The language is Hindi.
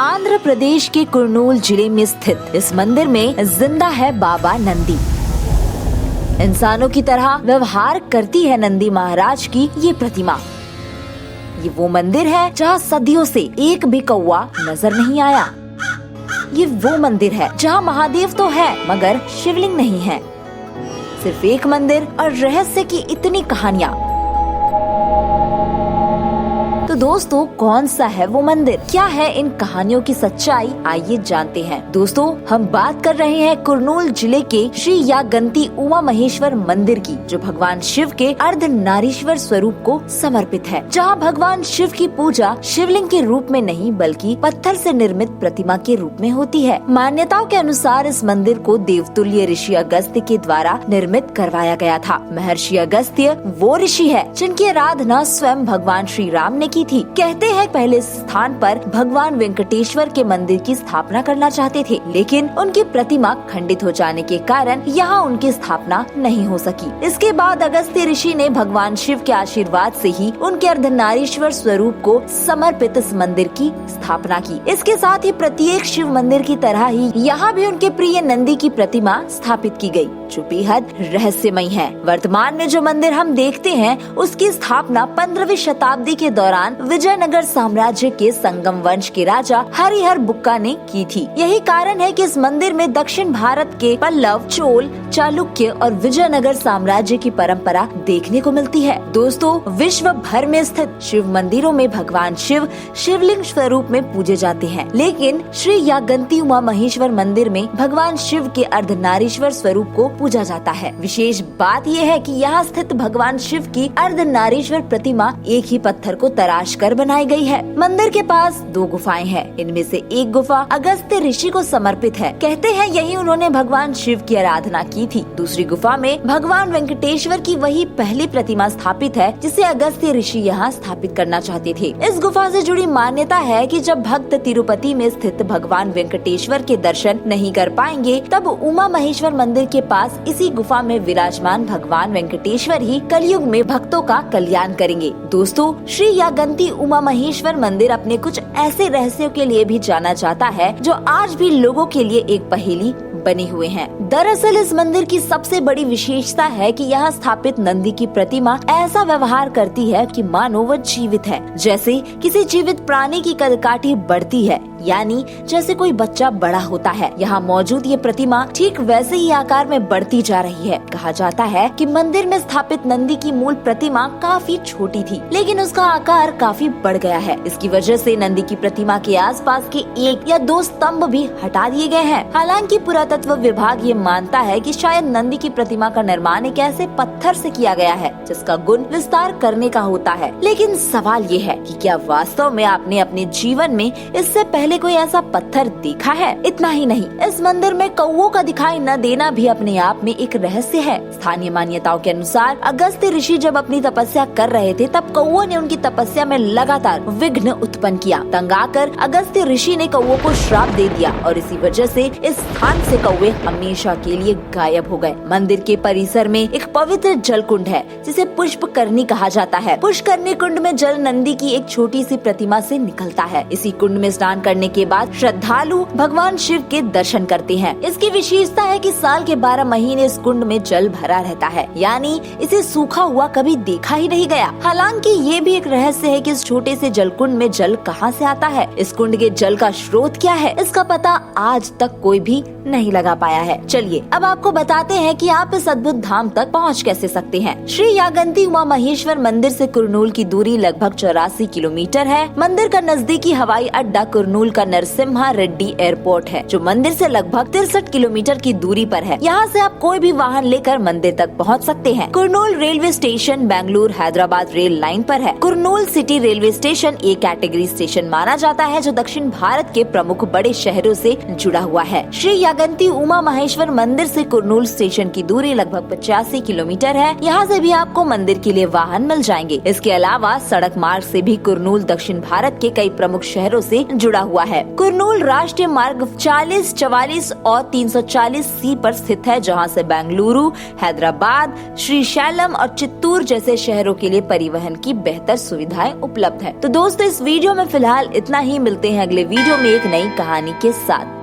आंध्र प्रदेश के कुर्नूल जिले में स्थित इस मंदिर में जिंदा है बाबा नंदी। इंसानों की तरह व्यवहार करती है नंदी महाराज की ये प्रतिमा। ये वो मंदिर है जहाँ सदियों से एक भी कौवा नजर नहीं आया। ये वो मंदिर है जहाँ महादेव तो है मगर शिवलिंग नहीं है। सिर्फ एक मंदिर और रहस्य की इतनी कहानियाँ। तो दोस्तों, कौन सा है वो मंदिर, क्या है इन कहानियों की सच्चाई, आइए जानते हैं। दोस्तों, हम बात कर रहे हैं कुर्नूल जिले के श्री यागंती उमा महेश्वर मंदिर की, जो भगवान शिव के अर्धनारीश्वर स्वरूप को समर्पित है। जहां भगवान शिव की पूजा शिवलिंग के रूप में नहीं बल्कि पत्थर से निर्मित प्रतिमा के रूप में होती है। मान्यताओं के अनुसार इस मंदिर को देवतुल्य ऋषि अगस्त्य के द्वारा निर्मित करवाया गया था। महर्षि अगस्त्य वो ऋषि है जिनकी आराधना स्वयं भगवान श्री राम ने की थी। कहते हैं पहले स्थान पर भगवान वेंकटेश्वर के मंदिर की स्थापना करना चाहते थे, लेकिन उनकी प्रतिमा खंडित हो जाने के कारण यहाँ उनकी स्थापना नहीं हो सकी। इसके बाद अगस्त्य ऋषि ने भगवान शिव के आशीर्वाद से ही उनके अर्धनारीश्वर स्वरूप को समर्पित इस मंदिर की स्थापना की। इसके साथ ही प्रत्येक शिव मंदिर की तरह ही यहाँ भी उनके प्रिय नंदी की प्रतिमा स्थापित की गयी, जो बेहद रहस्यमय है। वर्तमान में जो मंदिर हम देखते हैं उसकी स्थापना 15वीं शताब्दी के दौरान विजयनगर साम्राज्य के संगम वंश के राजा हरिहर बुक्का ने की थी। यही कारण है कि इस मंदिर में दक्षिण भारत के पल्लव, चोल, चालुक्य और विजयनगर साम्राज्य की परंपरा देखने को मिलती है। दोस्तों, विश्व भर में स्थित शिव मंदिरों में भगवान शिव शिवलिंग स्वरूप में पूजे जाते हैं, लेकिन श्री यागंती उमा महेश्वर मंदिर में भगवान शिव के अर्धनारीश्वर स्वरूप को पूजा जाता है। विशेष बात यह है कि यहाँ स्थित भगवान शिव की अर्धनारीश्वर प्रतिमा एक ही पत्थर को तराश कर बनाई गई है। मंदिर के पास 2 गुफाएं हैं। इनमें से एक गुफा अगस्त्य ऋषि को समर्पित है। कहते हैं यही उन्होंने भगवान शिव की आराधना की थी। दूसरी गुफा में भगवान वेंकटेश्वर की वही पहली प्रतिमा स्थापित है जिसे अगस्त्य ऋषि यहाँ स्थापित करना चाहते थे। इस गुफा से जुड़ी मान्यता है कि जब भक्त तिरुपति में स्थित भगवान वेंकटेश्वर के दर्शन नहीं कर पाएंगे, तब उमा महेश्वर मंदिर के पास इसी गुफा में विराजमान भगवान वेंकटेश्वर ही कलयुग में भक्तों का कल्याण करेंगे। दोस्तों, श्री यागंती उमा महेश्वर मंदिर अपने कुछ ऐसे रहस्यों के लिए भी जाना जाता है जो आज भी लोगों के लिए एक पहेली बने हुए हैं। दरअसल इस मंदिर की सबसे बड़ी विशेषता है कि यहाँ स्थापित नंदी की प्रतिमा ऐसा व्यवहार करती है कि मानो वह जीवित है। जैसे किसी जीवित प्राणी की कदकाठी बढ़ती है, यानी जैसे कोई बच्चा बड़ा होता है, यहाँ मौजूद ये प्रतिमा ठीक वैसे ही आकार में बढ़ती जा रही है। कहा जाता है कि मंदिर में स्थापित नंदी की मूल प्रतिमा काफी छोटी थी, लेकिन उसका आकार काफी बढ़ गया है। इसकी वजह से नंदी की प्रतिमा के आसपास के 1 या 2 स्तंभ भी हटा दिए गए हैं। हालांकि पुरातत्व विभाग ये मानता है कि शायद नंदी की प्रतिमा का निर्माण एक ऐसे पत्थर से किया गया है जिसका गुण विस्तार करने का होता है। लेकिन सवाल ये है कि क्या वास्तव में आपने अपने जीवन में इससे पहले कोई ऐसा पत्थर देखा है? इतना ही नहीं, इस मंदिर में कौवों का दिखाई न देना भी अपने आप में एक रहस्य है। स्थानीय मान्यताओं के अनुसार अगस्त्य ऋषि जब अपनी तपस्या कर रहे थे, तब कौवों ने उनकी तपस्या में लगातार विघ्न उत्पन्न किया। तंग आकर अगस्त्य ऋषि ने कौवों को श्राप दे दिया और इसी वजह से इस स्थान से कौवे हमेशा के लिए गायब हो गए। मंदिर के परिसर में एक पवित्र जल कुंड है जिसे पुष्पकरणी कहा जाता है। पुष्पकरणी कुंड में जल नंदी की एक छोटी सी प्रतिमा से निकलता है। इसी कुंड में स्नान करने के बाद श्रद्धालु भगवान शिव के दर्शन करते हैं। इसकी विशेषता है कि साल के 12 महीने इस कुंड में जल भरा रहता है, यानी इसे सूखा हुआ कभी देखा ही नहीं गया। हालांकि ये भी एक रहस्य है कि इस छोटे से जल कुंड में जल कहां से आता है। इस कुंड के जल का स्रोत क्या है, इसका पता आज तक कोई भी नहीं लगा पाया है। चलिए अब आपको बताते हैं कि आप इस अद्भुत धाम तक पहुंच कैसे सकते हैं। श्री यागंती उमा महेश्वर मंदिर से कुर्नूल की दूरी लगभग 84 किलोमीटर है। मंदिर का नजदीकी हवाई अड्डा कुर्नूल का नरसिम्हा रेड्डी एयरपोर्ट है, जो मंदिर से लगभग 63 किलोमीटर की दूरी पर है। यहाँ से आप कोई भी वाहन लेकर मंदिर तक पहुँच सकते हैं। Kurnool railway station Bengaluru Hyderabad rail line पर है। Kurnool city railway station A category station माना जाता है, जो दक्षिण भारत के प्रमुख बड़े शहरों से जुड़ा हुआ है। श्री यागंती गंती उमा महेश्वर मंदिर से कुरनूल स्टेशन की दूरी लगभग 85 किलोमीटर है। यहाँ से भी आपको मंदिर के लिए वाहन मिल जाएंगे। इसके अलावा सड़क मार्ग से भी कुरनूल दक्षिण भारत के कई प्रमुख शहरों से जुड़ा हुआ है। कुरनूल राष्ट्रीय मार्ग 40, 44 और 340C पर स्थित है, जहाँ से बेंगलुरु, हैदराबाद, श्रीशैलम और चित्तूर जैसे शहरों के लिए परिवहन की बेहतर सुविधाएं उपलब्ध है। तो दोस्तों, इस वीडियो में फिलहाल इतना ही। मिलते हैं अगले वीडियो में एक नई कहानी के साथ।